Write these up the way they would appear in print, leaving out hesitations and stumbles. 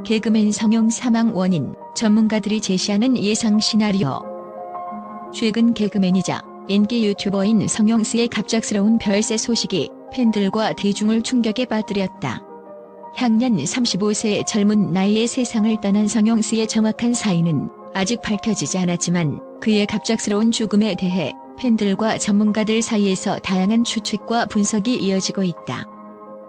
개그맨 성형 사망 원인, 전문가들이 제시하는 예상 시나리오. 최근 개그맨이자 인기 유튜버인 성형 씨의 갑작스러운 별세 소식이 팬들과 대중을 충격에 빠뜨렸다. 향년 35세의 젊은 나이에 세상을 떠난 성형 씨의 정확한 사인은 아직 밝혀지지 않았지만 그의 갑작스러운 죽음에 대해 팬들과 전문가들 사이에서 다양한 추측과 분석이 이어지고 있다.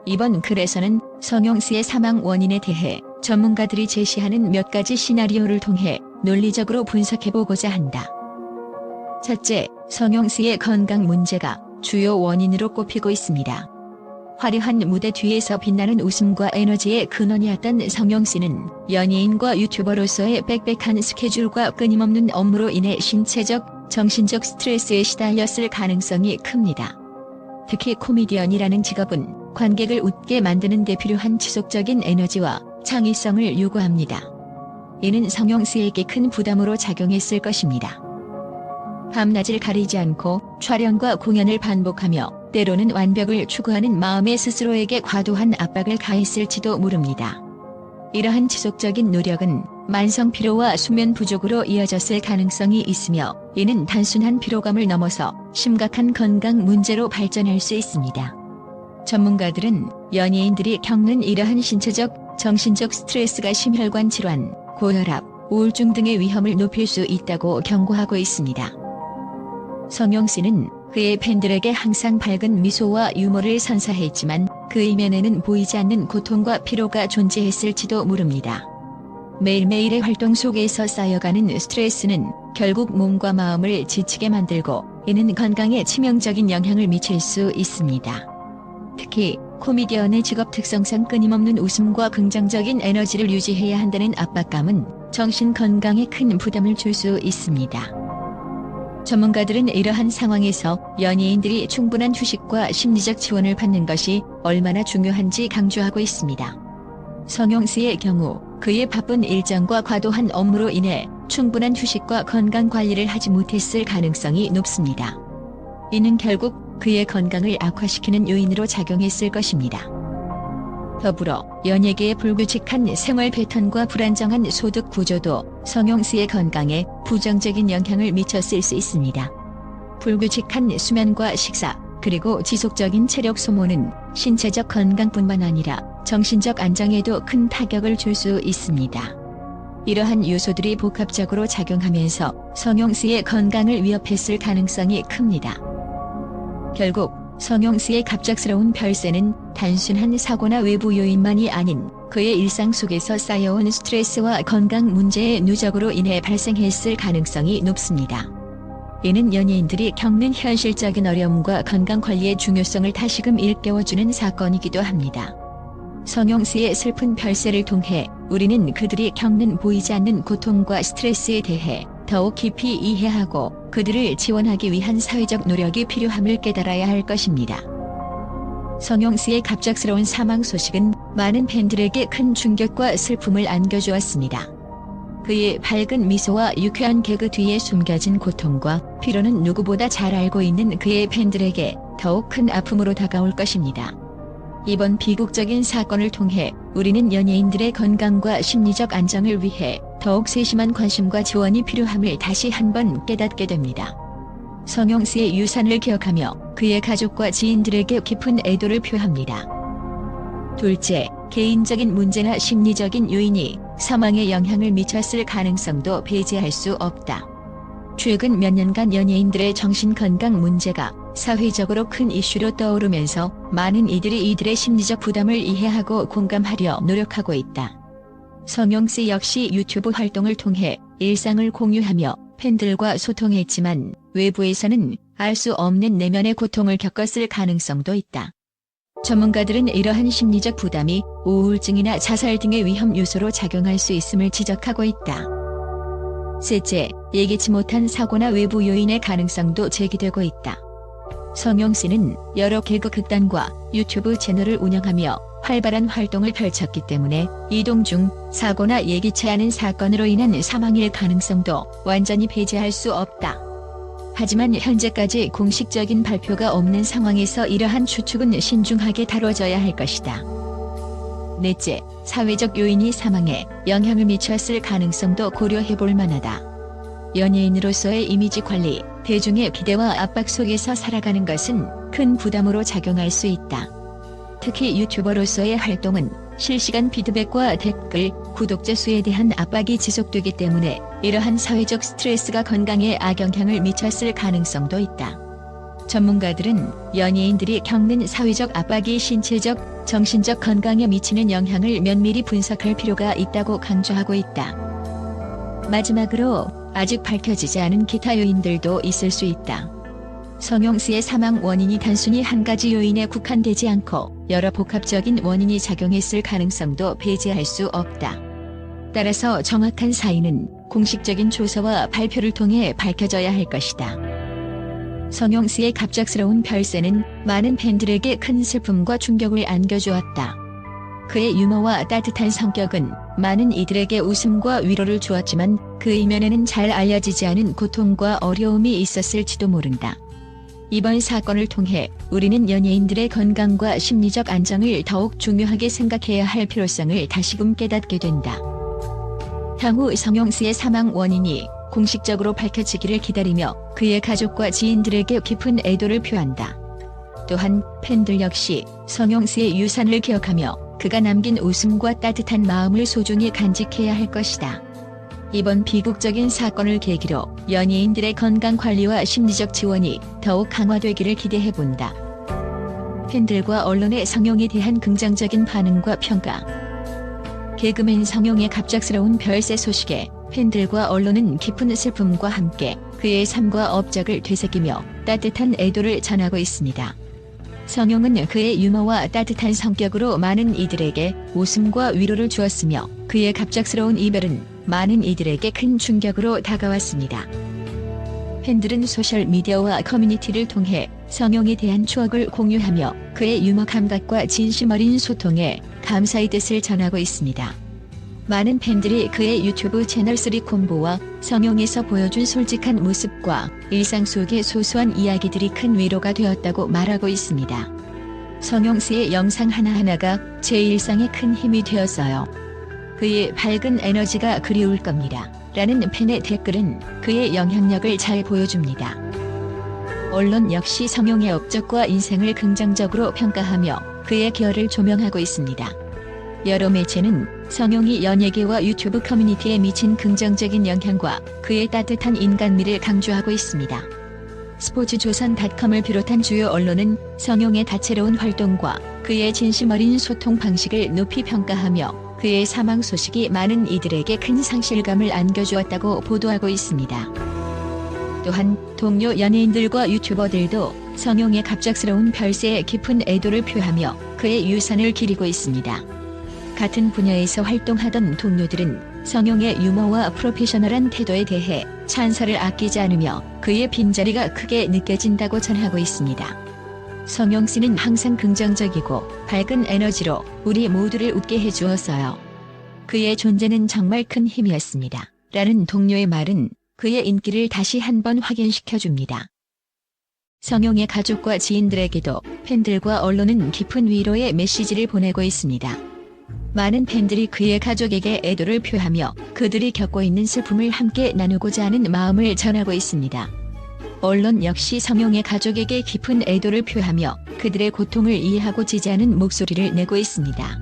이번 글에서는 성형 씨의 사망 원인에 대해 전문가들이 제시하는 몇 가지 시나리오를 통해 논리적으로 분석해보고자 한다. 첫째, 성형 씨의 건강 문제가 주요 원인으로 꼽히고 있습니다. 화려한 무대 뒤에서 빛나는 웃음과 에너지의 근원이었던 성형 씨는 연예인과 유튜버로서의 빽빽한 스케줄과 끊임없는 업무로 인해 신체적, 정신적 스트레스에 시달렸을 가능성이 큽니다. 특히 코미디언이라는 직업은 관객을 웃게 만드는 데 필요한 지속적인 에너지와 창의성을 요구합니다. 이는 성형 씨에게 큰 부담으로 작용했을 것입니다. 밤낮을 가리지 않고 촬영과 공연을 반복하며 때로는 완벽을 추구하는 마음에 스스로에게 과도한 압박을 가했을지도 모릅니다. 이러한 지속적인 노력은 만성 피로와 수면 부족으로 이어졌을 가능성이 있으며 이는 단순한 피로감을 넘어서 심각한 건강 문제로 발전할 수 있습니다. 전문가들은 연예인들이 겪는 이러한 신체적, 정신적 스트레스가 심혈관 질환, 고혈압, 우울증 등의 위험을 높일 수 있다고 경고하고 있습니다. 성형 씨는 그의 팬들에게 항상 밝은 미소와 유머를 선사했지만 그 이면에는 보이지 않는 고통과 피로가 존재했을지도 모릅니다. 매일매일의 활동 속에서 쌓여가는 스트레스는 결국 몸과 마음을 지치게 만들고 이는 건강에 치명적인 영향을 미칠 수 있습니다. 특히 코미디언의 직업 특성상 끊임없는 웃음과 긍정적인 에너지를 유지해야 한다는 압박감은 정신 건강에 큰 부담을 줄 수 있습니다. 전문가들은 이러한 상황에서 연예인들이 충분한 휴식과 심리적 지원을 받는 것이 얼마나 중요한지 강조하고 있습니다. 성형 씨의 경우 그의 바쁜 일정과 과도한 업무로 인해 충분한 휴식과 건강 관리를 하지 못했을 가능성이 높습니다. 이는 결국 그의 건강을 악화시키는 요인으로 작용했을 것입니다. 더불어 연예계의 불규칙한 생활 패턴과 불안정한 소득 구조도 성형 씨의 건강에 부정적인 영향을 미쳤을 수 있습니다. 불규칙한 수면과 식사, 그리고 지속적인 체력 소모는 신체적 건강뿐만 아니라 정신적 안정에도 큰 타격을 줄 수 있습니다. 이러한 요소들이 복합적으로 작용하면서 성형 씨의 건강을 위협했을 가능성이 큽니다. 결국 성형 씨의 갑작스러운 별세는 단순한 사고나 외부 요인만이 아닌 그의 일상 속에서 쌓여온 스트레스와 건강 문제의 누적으로 인해 발생했을 가능성이 높습니다. 이는 연예인들이 겪는 현실적인 어려움과 건강 관리의 중요성을 다시금 일깨워주는 사건이기도 합니다. 성형 씨의 슬픈 별세를 통해 우리는 그들이 겪는 보이지 않는 고통과 스트레스에 대해 더욱 깊이 이해하고 그들을 지원하기 위한 사회적 노력이 필요함을 깨달아야 할 것입니다. 성형 씨의 갑작스러운 사망 소식은 많은 팬들에게 큰 충격과 슬픔을 안겨주었습니다. 그의 밝은 미소와 유쾌한 개그 뒤에 숨겨진 고통과 피로는 누구보다 잘 알고 있는 그의 팬들에게 더욱 큰 아픔으로 다가올 것입니다. 이번 비극적인 사건을 통해 우리는 연예인들의 건강과 심리적 안정을 위해 더욱 세심한 관심과 지원이 필요함을 다시 한번 깨닫게 됩니다. 성형 씨의 유산을 기억하며 그의 가족과 지인들에게 깊은 애도를 표합니다. 둘째, 개인적인 문제나 심리적인 요인이 사망에 영향을 미쳤을 가능성도 배제할 수 없다. 최근 몇 년간 연예인들의 정신건강 문제가 사회적으로 큰 이슈로 떠오르면서 많은 이들이 이들의 심리적 부담을 이해하고 공감하려 노력하고 있다. 성형 씨 역시 유튜브 활동을 통해 일상을 공유하며 팬들과 소통했지만 외부에서는 알 수 없는 내면의 고통을 겪었을 가능성도 있다. 전문가들은 이러한 심리적 부담이 우울증이나 자살 등의 위험 요소로 작용할 수 있음을 지적하고 있다. 셋째, 예기치 못한 사고나 외부 요인의 가능성도 제기되고 있다. 성형 씨는 여러 개그 극단과 유튜브 채널을 운영하며 활발한 활동을 펼쳤기 때문에 이동 중 사고나 예기치 않은 사건으로 인한 사망일 가능성도 완전히 배제할 수 없다. 하지만 현재까지 공식적인 발표가 없는 상황에서 이러한 추측은 신중하게 다뤄져야 할 것이다. 넷째, 사회적 요인이 사망에 영향을 미쳤을 가능성도 고려해볼 만하다. 연예인으로서의 이미지 관리, 대중의 기대와 압박 속에서 살아가는 것은 큰 부담으로 작용할 수 있다. 특히 유튜버로서의 활동은 실시간 피드백과 댓글, 구독자 수에 대한 압박이 지속되기 때문에 이러한 사회적 스트레스가 건강에 악영향을 미쳤을 가능성도 있다. 전문가들은 연예인들이 겪는 사회적 압박이 신체적, 정신적 건강에 미치는 영향을 면밀히 분석할 필요가 있다고 강조하고 있다. 마지막으로 아직 밝혀지지 않은 기타 요인들도 있을 수 있다. 성형수의 사망 원인이 단순히 한 가지 요인에 국한되지 않고 여러 복합적인 원인이 작용했을 가능성도 배제할 수 없다. 따라서 정확한 사인은 공식적인 조사와 발표를 통해 밝혀져야 할 것이다. 성형수의 갑작스러운 별세는 많은 팬들에게 큰 슬픔과 충격을 안겨주었다. 그의 유머와 따뜻한 성격은 많은 이들에게 웃음과 위로를 주었지만 그 이면에는 잘 알려지지 않은 고통과 어려움이 있었을지도 모른다. 이번 사건을 통해 우리는 연예인들의 건강과 심리적 안정을 더욱 중요하게 생각해야 할 필요성을 다시금 깨닫게 된다. 향후 성형수의 사망 원인이 공식적으로 밝혀지기를 기다리며 그의 가족과 지인들에게 깊은 애도를 표한다. 또한 팬들 역시 성형수의 유산을 기억하며 그가 남긴 웃음과 따뜻한 마음을 소중히 간직해야 할 것이다. 이번 비극적인 사건을 계기로 연예인들의 건강관리와 심리적 지원이 더욱 강화되기를 기대해본다. 팬들과 언론의 성형에 대한 긍정적인 반응과 평가. 개그맨 성형의 갑작스러운 별세 소식에 팬들과 언론은 깊은 슬픔과 함께 그의 삶과 업적을 되새기며 따뜻한 애도를 전하고 있습니다. 성형은 그의 유머와 따뜻한 성격으로 많은 이들에게 웃음과 위로를 주었으며 그의 갑작스러운 이별은 많은 이들에게 큰 충격으로 다가왔습니다. 팬들은 소셜미디어와 커뮤니티를 통해 성형에 대한 추억을 공유하며 그의 유머 감각과 진심 어린 소통에 감사의 뜻을 전하고 있습니다. 많은 팬들이 그의 유튜브 채널 3콤보와 성형에서 보여준 솔직한 모습과 일상 속의 소소한 이야기들이 큰 위로가 되었다고 말하고 있습니다. 성형수의 영상 하나하나가 제 일상에 큰 힘이 되었어요. 그의 밝은 에너지가 그리울 겁니다. 라는 팬의 댓글은 그의 영향력을 잘 보여줍니다. 언론 역시 성형의 업적과 인생을 긍정적으로 평가하며 그의 기여를 조명하고 있습니다. 여러 매체는 성형이 연예계와 유튜브 커뮤니티에 미친 긍정적인 영향과 그의 따뜻한 인간미를 강조하고 있습니다. 스포츠조선.com을 비롯한 주요 언론은 성형의 다채로운 활동과 그의 진심 어린 소통 방식을 높이 평가하며 그의 사망 소식이 많은 이들에게 큰 상실감을 안겨주었다고 보도하고 있습니다. 또한 동료 연예인들과 유튜버들도 성형의 갑작스러운 별세에 깊은 애도를 표하며 그의 유산을 기리고 있습니다. 같은 분야에서 활동하던 동료들은 성형의 유머와 프로페셔널한 태도에 대해 찬사를 아끼지 않으며 그의 빈자리가 크게 느껴진다고 전하고 있습니다. 성형 씨는 항상 긍정적이고 밝은 에너지로 우리 모두를 웃게 해주었어요. 그의 존재는 정말 큰 힘이었습니다. 라는 동료의 말은 그의 인기를 다시 한번 확인시켜줍니다. 성형의 가족과 지인들에게도 팬들과 언론은 깊은 위로의 메시지를 보내고 있습니다. 많은 팬들이 그의 가족에게 애도를 표하며 그들이 겪고 있는 슬픔을 함께 나누고자 하는 마음을 전하고 있습니다. 언론 역시 성형의 가족에게 깊은 애도를 표하며 그들의 고통을 이해하고 지지하는 목소리를 내고 있습니다.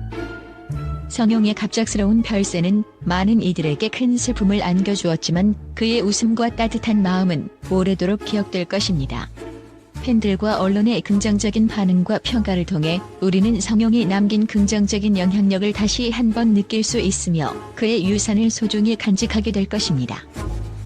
성형의 갑작스러운 별세는 많은 이들에게 큰 슬픔을 안겨주었지만 그의 웃음과 따뜻한 마음은 오래도록 기억될 것입니다. 팬들과 언론의 긍정적인 반응과 평가를 통해 우리는 성형이 남긴 긍정적인 영향력을 다시 한번 느낄 수 있으며 그의 유산을 소중히 간직하게 될 것입니다.